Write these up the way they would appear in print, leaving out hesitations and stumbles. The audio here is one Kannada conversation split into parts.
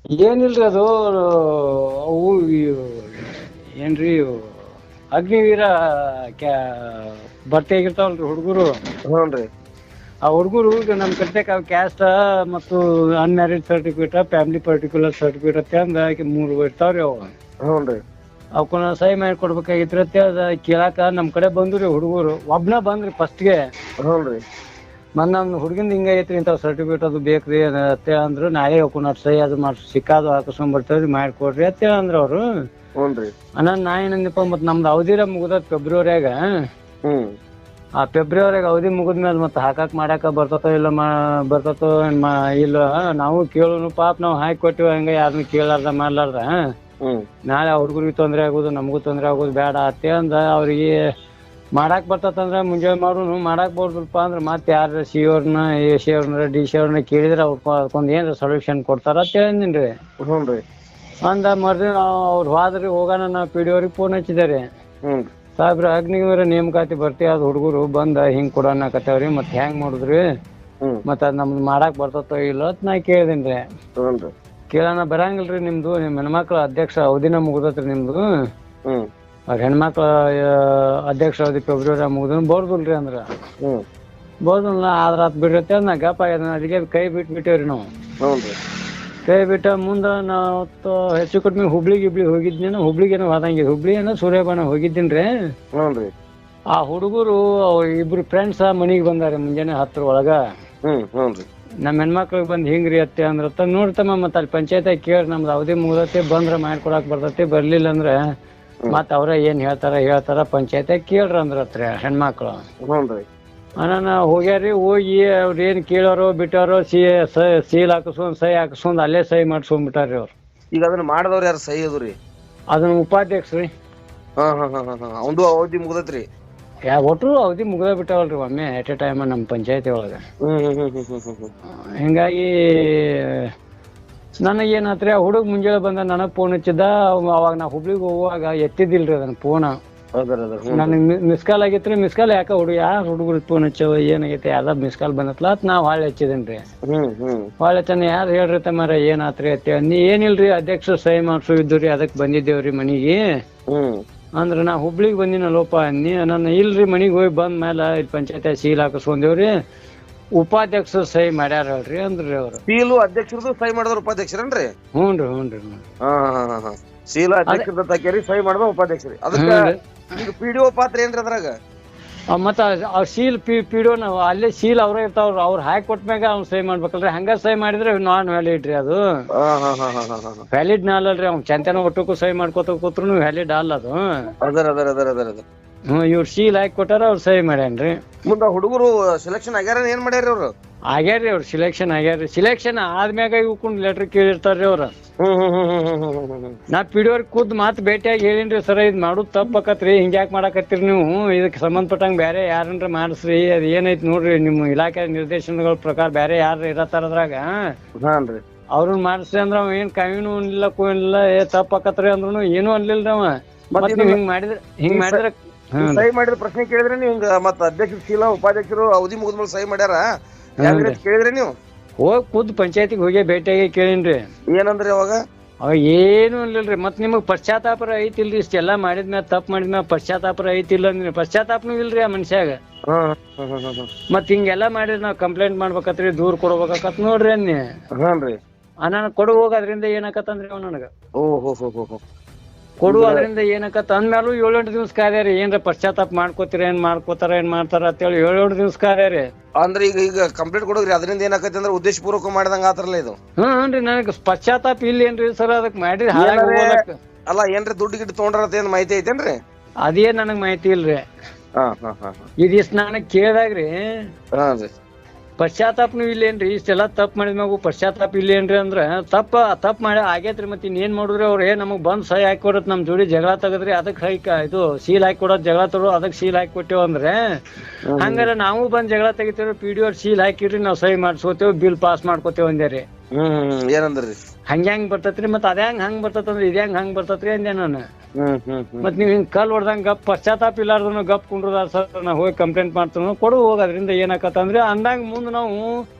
ಏನಿಲ್ರಿ ಅದು ಅವು ಏನ್ರಿ ಅಗ್ನಿವೀರ ಭರ್ತಿ ಆಗಿರ್ತಾವಲ್ರಿ ಹುಡುಗರು. ಹ್ಞೂನ್ರಿ. ಆ ಹುಡುಗರು ಈಗ ನಮ್ಮ ಕಡೆಕ್ ಕ್ಯಾಸ್ಟ್ ಮತ್ತು unmarried certificate, family particular certificate ಅಂತ ಅಂದ 3 ಇರ್ತಾವ್ರಿ ಅವು. ಹ್ಞೂನ್ರಿ. ಅವಕ್ಕನ್ನ ಸಹಿ ಮಾಡಿ ಕೊಡ್ಬೇಕಾಗಿತ್ರಿ ಅಂತ ಕೇಳಾಕ ನಮ್ಮ ಕಡೆ ಬಂದ್ರಿ ಹುಡುಗರು. ಒಬ್ನ ಬಂದ್ರಿ ಫಸ್ಟ್ಗೆ. ಹ್ಞೂನ್ರಿ. ನಮ್ಮ ಹುಡುಗಿಂದ ಹಿಂಗೈತ್ರಿ ಇಂಥವು ಸರ್ಟಿಫಿಕೇಟ್ ಅದು ಬೇಕ್ರಿ ಅಂತ ಅಂದ್ರು. ನಾಳೆ ಅವಕ್ಕನ್ನ ಸಹಿ ಅದು ಸಿಕ್ಕಾದು ಹಾಕಿಸ್ಕೊಂಡ್ಬರ್ತೇವ್ರಿ ಮಾಡಿಕೊಡ್ರಿ ಅಂತ ಅಂದ್ರ ಅವ್ರು. ಹ್ಞೂನ್ರಿ. ನಾ ಏನಂದಪ್ಪ, ಮತ್ತು ನಮ್ದು ಅವಧಿರ ಮುಗ್ದ ಫೆಬ್ರವರಿಯಾಗ. ಆ ಫೆಬ್ರವರಿಯಾಗ ಅವಧಿ ಮುಗಿದ್ಮೇಲೆ ಮತ್ತೆ ಹಾಕಾಕ್ ಮಾಡಾಕ ಬರ್ತತೋ ಇಲ್ಲ ಬರ್ತತೋ ಇಲ್ಲ ನಾವು ಕೇಳೋನು ಪಾಪ ನಾವು ಹಾಕಿ ಕೊಟ್ಟಿವಿ. ಹಂಗ ಯಾರನ್ನ ಕೇಳಾರ್ದ ಮಾಡ್ಲಾರ್ದ ನಾಳೆ ಆ ಹುಡುಗರಿಗೆ ತೊಂದರೆ ಆಗೋದು ನಮಗೂ ತೊಂದರೆ ಆಗೋದು ಬೇಡ ಅತ್ತೆ ಅಂದ. ಅವ್ರಿಗೆ ಮಾಡಾಕ್ ಬರ್ತತಂದ್ರೆ ಮುಂಜಾನೆ ಮಾಡೋನು, ಮಾಡಾಕ್ ಬರ್ದಲ್ಪ ಅಂದ್ರೆ ಮತ್ತೆ ಯಾರ ಸಿ ಅವ್ರನ್ನ, ಎ ಸಿ ಅವ್ರನ್ನ, ಡಿ ಸಿ ಅವ್ರನ್ನ ಕೇಳಿದ್ರೆ ಅವ್ಕೊಂದ್ ಏನಾರ ಸೊಲ್ಯೂಷನ್ ಕೊಡ್ತಾರ ಅಂತ ಹೇಳಿನ್ರಿ. ಅಂದ ಮರ್ದಿನ ಅವ್ರು ಹೋದ್ರಿ. ಹೋಗೋಣ ನಾವು ಪಿ ಡಿ ಅವ್ರಿಗೆ ಫೋನ್ ಹಚ್ಚಿದಾರೆ. ಸಾಹೇಬ್ರ ಅಗ್ನಿವೀರ ನೇಮಕಾತಿ ಬರ್ತಿ ಅದು ಹುಡುಗರು ಬಂದ ಹಿಂಗ್ ಕೊಡೋಣಕತ್ತೇವ್ರಿ, ಮತ್ತೆ ಹೆಂಗ್ ಮಾಡುದ್ರಿ, ಮತ್ತ ಅದ್ ನಮ್ದು ಮಾಡಾಕ್ ಬರ್ತತೋ ಇಲ್ಲ ಅಂತ ನಾ ಕೇಳಿದೇನ್ರಿ. ಕೇಳೋಣ ಬರಂಗಿಲ್ರಿ, ನಿಮ್ದು ನಿಮ್ ಹೆಣ್ಮಕ್ಳ ಅಧ್ಯಕ್ಷ ಅವಧಿನ ಮುಗ್ದತ್ರಿ ನಿಮ್ದು. ಅವ್ರ ಹೆಣ್ಮಕ್ಳ ಅಧ್ಯಕ್ಷ ಅವಧಿ ಫೆಬ್ರವರಿ ಮುಗ್ದ ಬೋರ್ದಿಲ್ರಿ ಅಂದ್ರ ಬೋರ್ದಿಲ್ಲ. ಆದ್ರ ಅದ್ ಬಿಡ್ರತ್ತೆ ನಾ ಗಪ್ಪ ಅದಕ್ಕೆ ಕೈ ಬಿಟ್ಬಿಟ್ಟೇವ್ರಿ ನಾವು. ಕೈ ಬಿಟ್ಟ ಮುಂದ ನಾವು ಹೆಚ್ಚು ಕಡಿಮೆ ಹುಬ್ಳಿಗೆ ಹೋಗಿದ್ನೇನು, ಹುಬ್ಳಿಗೇನೋ ಹೋದಂಗೆ ಹುಬ್ಳಿ ಏನೋ ಸೂರ್ಯಪಾನ ಹೋಗಿದ್ದೀನ್ರಿ. ಆ ಹುಡುಗರು ಇಬ್ರು ಫ್ರೆಂಡ್ಸ್ ಮನಿಗೆ ಬಂದಾರೆ ಮುಂಜಾನೆ 10 ಒಳಗ. ನಮ್ಮ ಹೆಣ್ಮಕ್ಳಿಗೆ ಬಂದ್ ಹಿಂಗ್ರಿ ಅತ್ತೆ ಅಂದ್ರತ್ತ. ನೋಡ್ತಮ್ಮ ಮತ್ತ ಅಲ್ಲಿ ಪಂಚಾಯತ್ ಕೇಳಿ ನಮ್ದು ಅವಧಿ ಮುಗ್ದತ್ತೆ, ಬಂದ್ರ ಮಾಡ್ಕೊಡಾಕ್ ಬರ್ತೈತಿ, ಬರ್ಲಿಲ್ಲ ಅಂದ್ರ ಮತ್ತ ಅವ್ರ ಏನ್ ಹೇಳ್ತಾರ ಪಂಚಾಯತ್ ಕೇಳ್ರಿ ಅಂದ್ರತ್ರಿ ಹೆಣ್ಮಕ್ಳು. ಅಣ್ಣ ಹೋಗ್ಯಾರಿ. ಹೋಗಿ ಅವ್ರ ಏನ್ ಕೇಳೋರು ಬಿಟ್ಟಾರೋ ಸೀಲ್ ಹಾಕಿಸ್ಕೊಂಡ್ ಸಹಿ ಹಾಕಿಸ್ಕೊಂಡ್ ಅಲ್ಲೇ ಸಹಿ ಮಾಡ್ಸ್ಕೊಂಡ್ಬಿಟ್ಟಾರ್ರಿ ಅವ್ರು. ಈಗ ಅದನ್ನ ಮಾಡಿದವ್ರು ಯಾರು ಸಹಿ ಅದ್ರಿ? ಅದನ್ನ ಉಪಾಧ್ಯಕ್ಷರಿ. ಅವಂದು ಅವಧಿ ಮುಗ್ದತ್ರಿ? ಒಟ್ರು ಅವಧಿ ಮುಗ್ದ ಬಿಟ್ಟಾವಲ್ರಿ ಒಮ್ಮೆ ಎಟ್ ಎ ಟೈಮ್ ನಮ್ಮ ಪಂಚಾಯತಿ ಒಳಗ. ಹಿಂಗಾಗಿ ನನಗೇನಾತ್ರಿ, ಆ ಹುಡುಗ ಮುಂಜಾನೆ ಬಂದ ನನಗ್ ಫೋನ್ ಹಚ್ಚಿದ್ದ. ಅವಾಗ ನಾ ಹುಬ್ಳಿಗೆ ಹೋಗುವಾಗ ಎತ್ತಿದಿಲ್ರಿ ಅದನ್ನ ಫೋನ್. ನನಗ್ ಮಿಸ್ ಕಾಲ್ ಆಗಿತ್ರಿ. ಮಿಸ್ ಕಾಲ್ ಯಾಕ ಯಾರು ಹುಡುಗರು ಫೋನ್ ಹಚ್ಚವ ಏನಾಗೈತಿ ಯಾವ್ದ ಮಿಸ್ ಕಾಲ್ ಬಂದತ್ಲ ಅತ್ ನಾವ್ ಹಾಳೆ ಹಚ್ಚಿದೇನ್ರಿ. ಹಾಳೆ ಹಚ್ಚನ ಯಾರು ಹೇಳ್ರಿ ತಮ್ಮಾರ ಏನಾತ್ರಿ ಅಂತ. ನೀ ಏನಿಲ್ರಿ ಅಧ್ಯಕ್ಷ ಸಹಿ ಮಾಡ್ಸೋ ಇದ್ದುರಿ ಅದಕ್ ಬಂದಿದ್ದೇವ್ರಿ ಮನಿಗೆ ಅಂದ್ರ. ನಾ ಹುಬ್ಳಿಗೆ ಬಂದಿನಲ್ಲೋಪ ಅನ್ನಿ. ನನ್ನ ಇಲ್ರಿ ಮನಿಗ್ ಹೋಗಿ ಬಂದ್ ಮೇಲೆ ಇಲ್ಲಿ ಪಂಚಾಯತ್ ಸೀಲ್ ಹಾಕಿಸ್ಕೊಂಡೇವ್ರಿ, ಉಪಾಧ್ಯಕ್ಷರು ಸಹಿ ಮಾಡ್ಯಾರ ಹೇಳ್ರಿ ಅಂದ್ರಿ ಅವ್ರು. ಸೀಲು ಅಧ್ಯಕ್ಷರದು ಸಹಿ ಮಾಡಿದ್ರ ಉಪಾಧ್ಯಕ್ಷರೇನ್ರಿ? ಹ್ಞೂನ್ರಿ. ಸೀಲ ಅಧ್ಯಕ್ಷರದ ತಕೇರಿ ಸಹಿ ಮಾಡಿದ ಉಪಾಧ್ಯಕ್ಷರಿ. ಅದಕ್ಕೆ ಪಿಡಿಒ ಪಾತ್ರ ಏನ್ರಿ ಅದ್ರಾಗ? ಮತ್ತ ಸೀಲ್ ಪಿಡಿಒ ಅಲ್ಲೇ ಸೀಲ್ ಅವ್ರ ಇರ್ತಾವ್ರ, ಅವ್ರು ಹಾಕಿ ಕೊಟ್ಮ್ಯಾಗ ಅವ್ನು ಸಹಿ ಮಾಡ್ಬೇಕಲ್ರಿ. ಹಂಗ ಸಹಿ ಮಾಡಿದ್ರೆ ನಾನ್ ವ್ಯಾಲಿಡ್ ರೀ ಅದು. ವ್ಯಾಲಿಡ್ ಅಲ್ಲಲ್ರಿ, ಅವ್ನ್ ಚಂತನ ಒಟ್ಟಕ್ಕೂ ಸಹಿ ಮಾಡ್ಕೊತ ಕೂತ್ರು ವ್ಯಾಲಿಡ್ ಅಲ್ಲ ಅದು. ಇವ್ರು ಸೀಲ್ ಹಾಕಿ ಕೊಟ್ಟಾರ, ಅವ್ರು ಸಹಿ ಮಾಡ್ಯಾನ್ರಿ. ಮುಂದ ಹುಡುಗರು ಸೆಲೆಕ್ಷನ್ ಆಗ್ಯಾರ ಏನ್ ಮಾಡ್ಯಾರ ಅವ್ರು? ಆಗ್ಯಾರ್ರಿ, ಅವ್ರು ಸಿಲೆಕ್ಷನ್ ಆಗ್ಯಾರ್ರಿ. ಸಿಲೆಕ್ಷನ್ ಆದ್ಮ್ಯಾಗ ಇವಕ್ಕೊಂದ್ ಲೆಟರ್ ಕೇಳಿರ್ತಾರ್ರಿ ಅವ್ರ. ನಾ ಪಿಡಿಯೋರ್ ಖುದ್ ಮಾತ್ ಭೇಟಿಯಾಗಿ ಹೇಳಿನ್ರಿ, ಸರ ಇದ್ ಮಾಡುದ್ ತಪ್ಪಕತ್ರಿ, ಹಿಂಗ್ಯಾಕ್ ಮಾಡಾಕತ್ತೀರಿ ನೀವು, ಇದಕ್ ಸಂಬಂಧಪಟ್ಟಂಗ ಬ್ಯಾರೆ ಯಾರನ್ರ ಮಾಡಿಸ್ರಿ, ಅದ್ ಏನೈತಿ ನೋಡ್ರಿ ನಿಮ್ಮ ಇಲಾಖೆ ನಿರ್ದೇಶನಗಳ ಪ್ರಕಾರ ಬ್ಯಾರೆ ಯಾರು ಇರತ್ತಾರ ಅದ್ರಾಗ ಅವ್ರನ್ನ ಮಾಡಿಸ್ರಿ ಅಂದ್ರ ಅವ ಏನ್ ಕಾನೂನು ಇಲ್ಲ ಕೋನಿಲ್ಲ ತಪ್ಪಕತ್ರಿ ಅಂದ್ರು ಏನೂ ಅನ್ಲಿಲ್ರಿ ಅವ. ಮತ್ ನೀವ್ ಹಿಂಗ್ ಮಾಡಿದ್ರ ಸಹಿ ಮಾಡಿದ ಪ್ರಶ್ನೆ ಕೇಳಿದ್ರೆ ನೀವು ಹಿಂಗ ಮತ್ತ ಅಧ್ಯಕ್ಷರು ಶೀಲಾ ಉಪಾಧ್ಯಕ್ಷರು ಅವಧಿ ಮುಗಿದ್ಮೇಲೆ ಸಹಿ ಮಾಡ್ಯಾರ ಕೇಳಿದ್ರಿ ನೀವು? ಹೋಗ್ ಖುದ್ ಪಂಚಾಯತಿಗೆ ಹೋಗಿ ಭೇಟಿಯಾಗಿ ಕೇಳಿನ್ರಿ. ಏನಂದ್ರಿ ಅವಾಗ? ಏನು ಅನ್ಲಿಲ್ರಿ. ಮತ್ ನಿಮಗ್ ಪಶ್ಚಾತ್ತಾಪ ಐತಿಲ್ರಿ, ಇಷ್ಟೆಲ್ಲಾ ಮಾಡಿದ್ಮ್ಯಾಲ ತಪ್ಪು ಮಾಡಿದ್ಮ್ಯಾಲ ಪಶ್ಚಾತ್ತಾಪ ಐತಿಲ್ಲ ಅಂದ್ರಿ. ಪಶ್ಚಾತ್ತಾಪನು ಇಲ್ರಿ ಆ ಮನುಷ್ಯಾಗ. ಮತ್ ಹಿಂಗೆಲ್ಲಾ ಮಾಡಿದ್ರೆ ನಾವ್ ಕಂಪ್ಲೇಂಟ್ ಮಾಡ್ಬೇಕತ್ರಿ, ದೂರ್ ಕೊಡ್ಬೇಕಾಕತ್ ನೋಡ್ರಿ ಅನ್ನಿ. ನಾನು ಕೊಡು ಹೋಗ ಅದ್ರಿಂದ ಏನಾಕತ್ತಂದ್ರಿ ಅವ್ ನನಗ ಕೊಡು ಅದ್ರಿಂದ ಏನಕತ್ತ ಅಂದ್ಮ್ಯಾಲು 7-8 ದಿವ್ಸ ಕಾರ್ಯಾರಿ. ಏನ್ರ ಪಶ್ಚಾತ್ತಾಪ ಮಾಡ್ಕೋತೀರ ಏನ್ ಮಾಡ್ತಾರ ಅಂತೇಳಿ 7-8 ದಿವ್ಸ ಕಾರ್ಯಾರಿ. ಅಂದ್ರೆ ಈಗ ಕಂಪ್ಲೇಂಟ್ ಕೊಡೋದ್ರಿ ಅದರಿಂದ ಏನಾಕತಿ ಅಂದ್ರೆ ಉದ್ದೇಶ ಪೂರ್ವಕ ಮಾಡಿದಂಗ ಆತರಲ್ಲ ಇದು? ಹ್ಞೂನ್ರಿ. ನನಗ್ ಪಶ್ಚಾತ್ತಾಪ ಇಲ್ಲ ಏನ್ರಿ ಸರ್, ಅದಕ್ ಮಾಡ್ರಿ ಅಲ್ಲ ಏನ್ರಿ ದುಡ್ಡು ಗಿಡ್ಡು ತೊಗೊಂಡ್ರ ಏನ್ ಮಾಹಿತಿ ಐತೇನ್ರಿ? ಅದೇ ನನಗ್ ಮಾಹಿತಿ ಇಲ್ರಿ. ಇದಿಷ್ಟು ನನಗ್ ಕೇಳ್ದಾಗ್ರಿ ಪಶ್ಚಾತ್ತಾಪನು ಇಲ್ಲೇನ್ರಿ, ಇಷ್ಟೆಲ್ಲಾ ತಪ್ಪು ಮಾಡಿದ್ಮ್ಯಾಗು ಪಶ್ಚಾತ್ತಾಪ ಇಲ್ಲೇನ್ರಿ ಅಂದ್ರ ತಪ್ಪ ಮಾಡಿ ಆಗೇತ್ರಿ. ಮತ್ ಇನ್ನೇನ್ ಮಾಡುದ್ರಿ ಅವ್ರ ನಮಗ್ ಬಂದ್ ಸಹಿ ಹಾಕಿ ಕೊಡತ್ ನಮ್ ಜೋಡಿ ಜಗಳ ತಗದ್ರಿ, ಅದಕ್ ಇದು ಸೀಲ್ ಹಾಕಿ ಕೊಡೋದ್ ಜಗಳ ತರೋ ಅದಕ್ ಸೀಲ್ ಹಾಕಿ ಕೊಟ್ಟೇವ್ ಅಂದ್ರೆ ಹಂಗಾರ ನಾವು ಬಂದ್ ಜಗಳ ತೆಗಿತೇವ್ರಿ. ಪಿಡಿಒ ಸೀಲ್ ಹಾಕಿರಿ ನಾವ್ ಸಹಿ ಮಾಡ್ಸ್ಕೊತೇವ್, ಬಿಲ್ ಪಾಸ್ ಮಾಡ್ಕೋತೇವ್ ಅಂದ್ಯಾರಿ. ಏನಂದ್ರಿ? ಹಂಗ್ಯಾಂಗ್ ಬರ್ತತ್ರಿ, ಮತ್ ಅದ್ಯಾಂಗ್ ಹಂಗ್ ಬರ್ತಂದ್ರ ಇದ್ಯಾಂಗ್ ಹಂಗ್ ಬರ್ತತ್ರಿ ಅಂದೆ ನಾನು. ಮತ್ ನೀವ್ ಹಿಂಗ್ ಕಲ್ ಹೊಡ್ದಂಗ ಗಪ್ ಪಶ್ಚಾತ್ತಾಪ ಇಲ್ಲಾರ್ದನು ಗಪ್ ಕುಂಡ್ರದ ಸರ್ ನಾ ಹೋಗಿ ಕಂಪ್ಲೇಂಟ್ ಮಾಡ್ತಾನ ಕೊಡು ಹೋಗ ಅದ್ರಿಂದ ಏನಾಕತ್ತ ಅಂದ್ರೆ ಅಂದಂಗ ಮುಂದ್ ನಾವು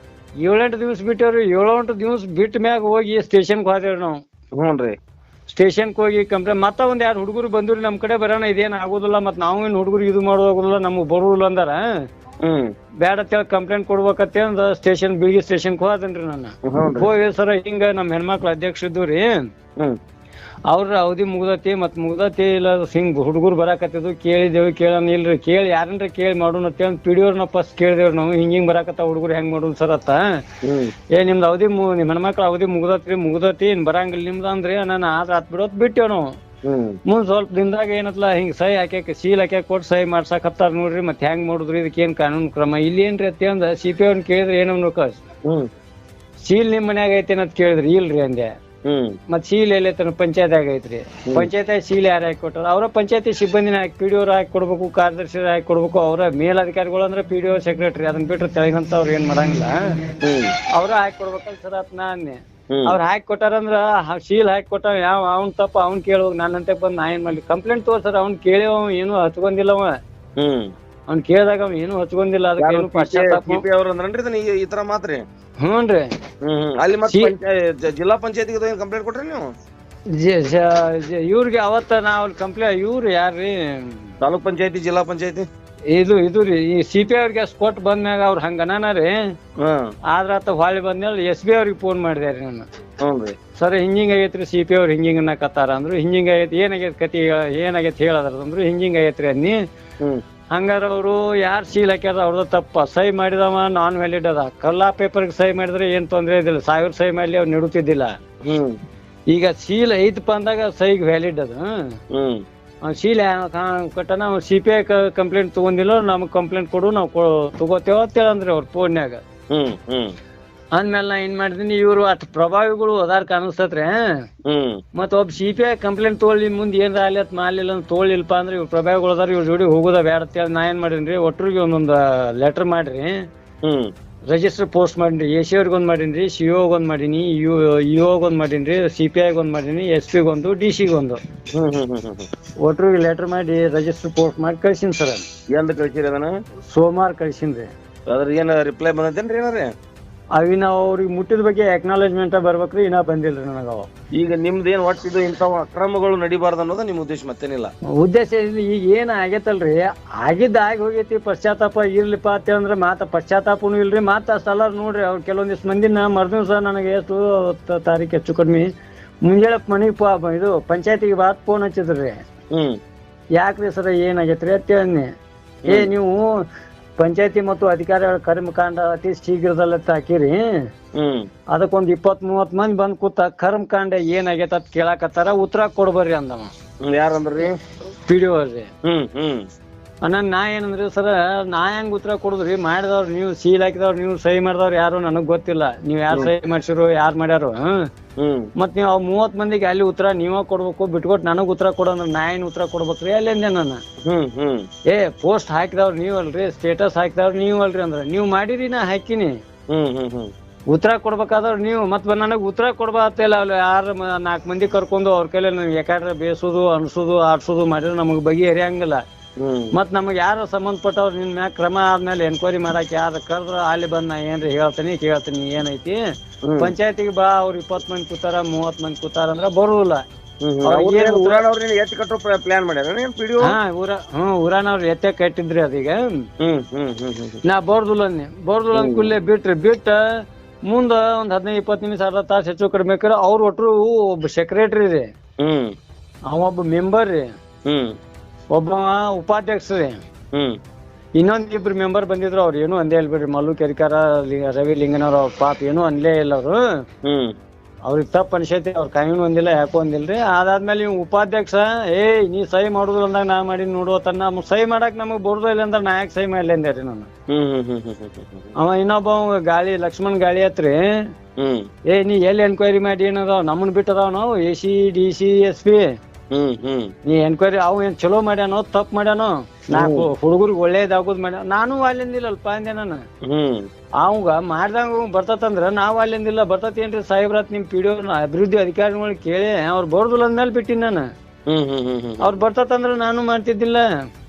7-8 ದಿವ್ಸ ಬಿಟ್ಟವ್ರಿ. 7-8 ದಿವ್ಸ ಬಿಟ್ಟ ಮ್ಯಾಗ ಹೋಗಿ ಸ್ಟೇಷನ್ಗೆ ಹೋದೇವ್ರಿ ನಾವು. ಹ್ಞೂನ್ರಿ. ಸ್ಟೇಷನ್ಗೆ ಹೋಗಿ ಕಂಪ್ಲೇಂಟ್ ಮತ್ತ ಒಂದ್ 2 ಹುಡುಗರು ಬಂದ್ರಿ ನಮ್ ಕಡೆ ಬರೋಣ, ಇದೇನ್ ಆಗುದಿಲ್ಲ, ಮತ್ ನಾವು ಏನ್ ಹುಡುಗರು ಇದು ಮಾಡೋದಿಲ್ಲ, ನಮಗ್ ಬರುದಿಲ್ಲ ಅಂದಾರ. ಬ್ಯಾಡ ಅಂತೇಳಿ ಕಂಪ್ಲೇಂಟ್ ಕೊಡ್ಬೇಕಂತ ಸ್ಟೇಷನ್ ಬೀಳ್ಗಿ ಸ್ಟೇಷನ್ಗೆ ಹೋದನ್ರಿ ನಾನು. ಹೋಗಿ ಸರ ಹಿಂಗ ನಮ್ ಹೆಣ್ಮಕ್ಳ ಅಧ್ಯಕ್ಷ ಇದ್ದುರಿ, ಅವ್ರ ಅವಧಿ ಮುಗ್ದತಿ ಮತ್ ಮುಗ್ದತಿ ಇಲ್ಲ ಹಿಂಗ್ ಹುಡುಗರು ಬರಾಕತ್ತಿದ್ವು. ಕೇಳಿದೇವಿ, ಕೇಳೋಣ ಇಲ್ರಿ, ಕೇಳಿ ಯಾರನ್ರ ಕೇಳಿ ಮಾಡೋಣ ಅಂತೇಳಿ ಪಿಡಿಯೋರ್ನ ಫಸ್ಟ್ ಕೇಳಿದೇವ್ರಿ ನಾವು. ಹಿಂಗ್ ಬರಾಕತ್ತ ಹುಡುಗರು ಹೆಂಗ್ ಮಾಡೋಣ ಸರ್ ಅತ್ತ. ನಿಮ್ದು ಅವಧಿ ನಿಮ್ ಹೆಣ್ಮಕ್ಳ ಅವಧಿ ಮುಗ್ದತಿ ಇನ್ ಬರಂಗಿಲ್ಲ ನಿಮ್ದು ಅಂದ್ರಿ. ನಾನು ಆತ್ ಬಿಡೋತ್ ಬಿಟ್ಟೇವ್ ನಾವು. ಮುಂದ್ ಸ್ವಲ್ಪ ದಿನದಾಗ ಏನತ್ಲ ಹಿಂಗ್ ಸಹಿ ಹಾಕ್ಯಾಕ ಸೀಲ್ ಹಾಕ್ಯಾಕ ಕೊಟ್ಟು ಸಹಿ ಮಾಡ್ಸಾಕತ್ತಾರ ನೋಡ್ರಿ. ಮತ್ ಹೆಂಗ್ ಮಾಡುದ್ರಿ, ಇದಕ್ಕೆ ಏನ್ ಕಾನೂನು ಕ್ರಮ ಇಲ್ಲಿ ಏನ್ರಿ ಅಂತ CP ಅವ್ರನ್ನ ಕೇಳಿದ್ರಿ, ಏನೋ ಸೀಲ್ ನಿಮ್ ಮನ್ಯಾಗ ಐತೇನಂತ ಕೇಳಿದ್ರಿ. ಇಲ್ರಿ ಅಂದೆ. ಮತ್ ಸೀಲ್ ಎಲ್ಲೈತನ ಪಂಚಾಯತ್ಯಾಗ ಐತ್ರಿ. ಪಂಚಾಯತ್ ಸೀಲ್ ಯಾರು ಹಾಕಿ ಕೊಟ್ಟಾರ? ಅವ್ರ ಪಂಚಾಯತಿ ಸಿಬ್ಬಂದಿನ ಹಾಕಿ PDO ಹಾಕಿ ಕೊಡ್ಬೇಕು, ಕಾರ್ಯದರ್ಶಿ ಹಾಕಿ ಕೊಡ್ಬೇಕು. ಅವ್ರ ಮೇಲಧಿಕಾರಿಗಳು ಅಂದ್ರೆ PDO ಸೆಕ್ರೆಟರಿ, ಅದನ್ನ ಬಿಟ್ರೆ ತೆಳಗಂತ ಅವ್ರ ಏನ್ ಮಾಡಂಗಿಲ್ಲ, ಅವ್ರ ಹಾಕಿ ಕೊಡ್ಬೇಕಂತ ಸರ್ ಅತ್ ನಾನ್ನೆ. ಅವ್ರ ಹಾಕಿ ಕೊಟ್ಟಾರಂದ್ರ ಸೀಲ್ ಹಾಕಿ ಕೊಟ್ಟ ಯಾವ ಅವ್ನ್ ತಪ್ಪ ಅವ್ನ್ ಕೇಳುವಾಗ ನನ್ನಂತೆ ಬಂದ್ ನಾ ಏನ್ ಮಾಡ್ಲಿ ಕಂಪ್ಲೇಂಟ್ ತೋರ್ಸರ. ಅವ್ನ್ ಕೇಳಿ ಅವ ಏನು ಹಚ್ಕೊಂಡಿಲ್ಲ. ಅವ್ನ್ ಕೇಳಿದಾಗ ಅವ್ ಏನು ಹಚ್ಕೊಂಡಿಲ್ಲ. ಅದಕ್ಕೆ ಏನು ಪಶ್ಚಾತ್ತಾಪ ಈ ತರ ಮಾತ್ರಿ. ಹ್ಞೂನ್ರಿ. ಅಲ್ಲಿ ಮತ್ತೆ ಜಿಲ್ಲಾ ಪಂಚಾಯತಿಗೆ ಕಂಪ್ಲೇಂಟ್ ಕೊಟ್ರಿ ನೀವು? ಇವ್ರಿಗೆ ಅವತ್ತ ನಾವ್ ಕಂಪ್ಲೇಂಟ್ ಇವ್ರು ಯಾರ್ರಿ ತಾಲೂಕ್ ಪಂಚಾಯತಿ ಜಿಲ್ಲಾ ಪಂಚಾಯತಿ ಇದು ರೀ ಈ CP ಅವ್ರಿಗೆ ಕೊಟ್ಟು ಬಂದ್ಮ್ಯಾಗ ಅವ್ರ ಹಂಗನ ರೀ. ಆದ್ರ ಆತ ಹೊಳ್ಳಿ ಬಂದ್ಮೇಲೆ SB ಅವ್ರಿಗೆ ಫೋನ್ ಮಾಡಿದ್ರಿ ನಾನು. ಸರ್ ಹಿಂಗಿಂಗ್ ಆಗೈತ್ರಿ, CP ಅವ್ರು ಹಿಂಗಿಂಗ್ ಅನ್ನಕತ್ತಾರ ಅಂದ್ರು. ಹಿಂಗಿಂಗ್ ಆಗೈತಿ, ಏನಾಗೈತಿ ಕತಿ, ಏನಾಗೈತಿ ಹೇಳದ್ರ ಅಂದ್ರು. ಹಿಂಗಿಂಗ್ ಆಗೈತ್ರಿ ಅನ್ನಿ. ಹಂಗಾರ ಅವ್ರು ಯಾರ್ ಸೀಲ್ ಹಾಕ್ಯಾರ ಅವ್ರದ ತಪ್ಪ. ಸಹಿ ಮಾಡಿದವ ನಾನ್ ವ್ಯಾಲಿಡ್ ಅದ. ಕಲ್ಲಾ ಪೇಪರ್ಗೆ ಸಹಿ ಮಾಡಿದ್ರೆ ಏನ್ ತೊಂದ್ರೆ ಇದಿಲ್ಲ, 1000 ಸಹಿ ಮಾಡ್ಲಿ ಅವ್ರು ನೀಡುತ್ತಿದ್ದಿಲ್ಲ. ಈಗ ಸೀಲ್ ಐತಪ್ಪ ಅಂದಾಗ ಸಹಿಗ್ ವ್ಯಾಲಿಡ್ ಅದ. ಸೀಲ್ ಕೊಟ್ಟನ CPI ಕಂಪ್ಲೇಂಟ್ ತಗೊಂಡಿಲ್ಲ, ನಮಗ್ ಕಂಪ್ಲೇಂಟ್ ಕೊಡು, ನಾವ್ ತಗೋತೇವ ಅಂತೇಳಂದ್ರಿ ಅವ್ರ ಫೋನ್ಯಾಗ. ಅಂದ್ಮೇಲೆ ನಾ ಏನ್ ಮಾಡಿದೀನಿ, ಇವ್ರು ಅಟ್ ಪ್ರಭಾವಿಗಳು ಅದಾರ ಕಾಣಿಸ್ತತ್ರಿ. ಮತ್ ಒಬ್ಬ CPI ಕಂಪ್ಲೇಂಟ್ ತೊಗೊಳ್ಳಿ ಮುಂದ್ ಏನ್ರ ಅಲ್ಲಿ ಅತ್ ಮಾಡ್ಲಿಲ್ಲ ಅಂತ ತೊಗೊಳ್ಳಿಲ್ಪ ಅಂದ್ರೆ ಇವ್ರ ಪ್ರಭಾವಿಗಳು ಅದಾರ, ಇವ್ರ ಜೋಡಿ ಹೋಗೋದ ಬೇಡ ಅಂತೇಳಿ ನಾ ಏನ್ ಮಾಡೀನ್ರಿ, ಒಟ್ಟರಿಗೆ ಒಂದೊಂದ್ ಲೆಟರ್ ಮಾಡ್ರಿ, ರಿಜಿಸ್ಟರ್ ಪೋಸ್ಟ್ ಮಾಡೀನಿ. AC ಅವ್ರಿಗೆ ಒಂದ್ ಮಾಡೀನಿ, CO ಒಂದ್ ಮಾಡೀನಿ, EO ಒಂದ್ ಮಾಡೀನಿ, CPI ಒಂದ್ ಮಾಡೀನಿ, SP ಗೊಂದು, DC ಗೊಂದು. ಒಟ್ಟರಿಗೆ ಲೆಟರ್ ಮಾಡಿ ರಿಜಿಸ್ಟರ್ ಪೋಸ್ಟ್ ಮಾಡಿ ಕಳ್ಸಿನಿ ಸರ್. ಎಂದ ಕಳ್ಸಿರಿ ಅದನ್ನ? ಸೋಮವಾರ ಕಳ್ಸಿನ್ರಿ. ಅದ್ರ ಏನ ರಿಪ್ಲೈ ಬಂದೈತೇನ್ರಿ ಏನಾರ? ಅವಿನ ಅವ್ರಿಗೆ ಮುಟ್ಟಿದ ಬಗ್ಗೆ ಅಕ್ನಾಲೇಜ್ಮೆಂಟ್ ಬರ್ಬೇಕ್ರಿ, ಇನ್ನ ಬಂದಿಲ್ರಿ ನನಗ. ಈಗ ನಿಮ್ದು ಏನ್ ಒಟ್ಟಿದ್ದು ಇಂಥವ್ ಅಕ್ರಮಗಳು ನಡಿಬಾರ್ದು ಅನ್ನೋದ ನಿಮ್ ಉದ್ದೇಶ, ಮತ್ತೇನಿಲ್ಲ? ಉದ್ದೇಶ ಈಗ ಏನ್ ಆಗೇತಲ್ರಿ, ಆಗಿದ್ದ ಆಗಿ ಹೋಗೈತಿ, ಪಶ್ಚಾತ್ತಾಪ ಇರ್ಲಿಪ್ಪ ಅಂತಂದ್ರ ಮಾತ ಪಶ್ಚಾತ್ತಾಪನು ಇಲ್ರಿ. ಮಾತ ಅಷ್ಟಲ್ಲ ನೋಡ್ರಿ, ಅವ್ರು ಕೆಲವೊಂದಿಷ್ಟು ಮಂದಿನ ಮರ್ದಿವ್ಸ ನನಗೆ ಎಷ್ಟು ತಾರೀಕು ಹೆಚ್ಚು ಕಡಿಮೆ ಮುಂಜಾನೆ ಮನಿಗ್ ಇದು ಪಂಚಾಯತಿಗೆ ಬಾತ್ ಫೋನ್ ಹಚ್ಚಿದ್ರಿ. ಯಾಕ್ರಿ ಸರ ಏನಾಗೈತ್ರಿ ಅಂತೇಳಿ. ನೀವು ಪಂಚಾಯತಿ ಮತ್ತು ಅಧಿಕಾರಿಗಳ ಕರ್ಮಕಾಂಡ ಅತಿ ಶೀಘ್ರದಲ್ಲಿ ಹಾಕಿರಿ, ಅದಕ್ಕೊಂದ್ 20-30 ಮಂದಿ ಬಂದ್ ಕೂತ ಕರ್ಮಕಾಂಡ ಏನಾಗೈತ ಅಂತ ಕೇಳಾಕತ್ತಾರ, ಉತ್ತರ ಕೊಡ್ಬರ್ರಿ ಅಂದವ. ಯಾರಂದ್ರಿ? PDO ಅವ್ರಿ. ನಾ ಏನಂದ್ರಿ ಸರ, ನಾ ಹೆಂಗ್ ಉತ್ತರ ಕೊಡುದ್ರಿ? ಮಾಡಿದವ್ರು ನೀವು, ಸೀಲ್ ಹಾಕಿದವ್ರು ನೀವು, ಸಹಿ ಮಾಡಿದವ್ರು ಯಾರು ನನಗ್ ಗೊತ್ತಿಲ್ಲ. ನೀವ್ ಯಾರು ಸಹಿ ಮಾಡ್ಸಿರೋ, ಯಾರು ಮಾಡ್ಯಾರು? ಮತ್ ನೀವ್ 30 ಮಂದಿಗೆ ಅಲ್ಲಿ ಉತ್ತರ ನೀವ ಕೊಡ್ಬೇಕು, ಬಿಟ್ಕೊಟ್ ನನಗ್ ಉತ್ತರ ಕೊಡಂದ್ರ ನಾ ಏನ್ ಉತ್ತರ ಕೊಡ್ಬೇಕ್ರಿ ಅಲ್ಲಿಂದೆ ನಾನು? ಪೋಸ್ಟ್ ಹಾಕಿದವ್ರು ನೀವಲ್ರಿ, ಸ್ಟೇಟಸ್ ಹಾಕಿದವ್ರು ನೀವಲ್ರಿ ಅಂದ್ರ ನೀವ್ ಮಾಡಿರಿ, ನಾ ಹಾಕಿನಿ. ಉತ್ತರ ಕೊಡ್ಬೇಕಾದವ್ರು ನೀವು. ಮತ್ ನನಗ್ ಉತ್ತರ ಕೊಡ್ಬಾತಿಲ್ಲ. ಅಲ್ಲಿ 4 ಮಂದಿ ಕರ್ಕೊಂಡು ಅವ್ರ ಕೈಲಿ ಯಾಕಂದ್ರೆ ಬೇಸೋದು, ಅನ್ಸೋದು, ಆಡ್ಸೋದು ಮಾಡಿದ್ರೆ ನಮಗ್ ಬಗೆಹರಿಯಂಗಿಲ್ಲ. ಮತ್ ನಮಗ್ ಯಾರು ಸಂಬಂಧಪಟ್ಟವ್ರು ನಿನ್ ಮ್ಯಾಗ ಕ್ರಮ ಆದ್ಮೇಲೆ ಎನ್ಕ್ವೈರಿ ಮಾಡಾಕ ಯಾರ ಕರ್ದ್ರ ಅಲ್ಲಿ ಬಂದ್ ನಾ ಏನ್ರಿ ಕೇಳ್ತೀನಿ ಏನೈತಿ ಪಂಚಾಯತಿಗೆ ಬಾ. ಅವ್ರ 20 ಮಂದಿ ಕೂತಾರ, 30 ಮಂದಿ ಕೂತಾರ ಅಂದ್ರ ಬರುದಿಲ್ಲ. ಪ್ಲಾನ್ ಮಾಡ್ಯಾರ ಊರಾನವ್ರು ಎತ್ತೆ ಕಟ್ಟಿದ್ರಿ ಅದೀಗ. ನಾ ಬರ್ದುಲ್ಲ ಕುಲ್ಲೇ ಬಿಟ್ಟ ಮುಂದ ಒಂದ್ 15-20 ನಿಮಿಷ ಅರ್ಧ ತಾಸು ಹೆಚ್ಚು ಕಡಿಮೆ ಅವ್ರ ಒಟ್ರು ಒಬ್ಬ ಸೆಕ್ರೆಟರಿ ರೀ, ಅವೊಬ್ಬ ಮೆಂಬರ್ ರೀ, ಒಬ್ಬ ಉಪಾಧ್ಯಕ್ಷ ರೀ, ಇನ್ನೊಂದಿಬ್ರು ಮೆಂಬರ್ ಬಂದಿದ್ರು. ಅವ್ರು ಏನು ಅಂದೇ ಇಲ್ಬಿಡ್ರಿ. ಮಲ್ಲು ಕೆರಿಕಾರ, ರವಿ ಲಿಂಗನವ್ರ ಅವ್ರ ಪಾಪ ಏನು ಅನ್ಲೇ ಇಲ್ಲ. ಅವ್ರು ಅವ್ರಿಗೆ ತಪ್ಪ ಅನ್ಸೈತಿ, ಅವ್ರ ಕಾನೂನು ಒಂದಿಲ್ಲ, ಯಾಕೋ ಒಂದಿಲ್ರಿ. ಅದಾದ್ಮೇಲೆ ನೀವು ಉಪಾಧ್ಯಕ್ಷ ನೀ ಸಹಿ ಮಾಡುದು ಅಂದಾಗ ನಾ ಮಾಡಿ ನೋಡುವತನ ಸಹಿ ಮಾಡಾಕ್ ನಮಗ್ ಬರುದ ಇಲ್ಲ ಅಂದ್ರೆ ನಾ ಯಾಕೆ ಸಹಿ ಮಾಡ್ಲಿ ಅಂದ್ರಿ ನಾನು. ಅವ ಇನ್ನೊಬ್ಬ ಗಾಳಿ ಲಕ್ಷ್ಮಣ್ ಗಾಳಿ ಹತ್ರಿ, ನೀ ಎಲ್ಲಿ ಎನ್ಕ್ವೈರಿ ಮಾಡಿ ಏನದಾವ್ ನಮ್ಮನ್ ಬಿಟ್ಟದಾವ್ ನಾವು AC DC SP ನೀ ಎನ್ಕ್ವೈರಿ ಅವ್ ಏನ್ ಚಲೋ ಮಾಡ್ಯಾನೋ ತಪ್ಪ ಮಾಡ್ಯಾನೋ, ನಾಲ್ಕು ಹುಡುಗರಿಗೆ ಒಳ್ಳೇದಾಗುದ್ ಮಾಡ್ಯಾನ. ನಾನು ಅಲ್ಲಿಂದಿಲ್ಲಲ್ಪ ಅಂದೆ ನಾನು. ಅವಂಗ ಮಾಡ್ದಂಗ ಬರ್ತತಂದ್ರ ನಾವ್ ಅಲ್ಲಿಂದಿಲ್ಲ ಬರ್ತತೇನ್ರಿ ಸಾಹೇಬ್ರಾತ್ ನಿಮ್ PDO ಅಭಿವೃದ್ಧಿ ಅಧಿಕಾರಿಗಳು ಕೇಳಿ ಅವ್ರು ಬರ್ದಿಲ್ಲ ಅಂದ್ಮೇಲೆ ಬಿಟ್ಟಿನಿ ನಾನು. ಅವ್ರು ಬರ್ತತಂದ್ರ ನಾನು ಮಾಡ್ತಿದ್ದಿಲ್ಲ.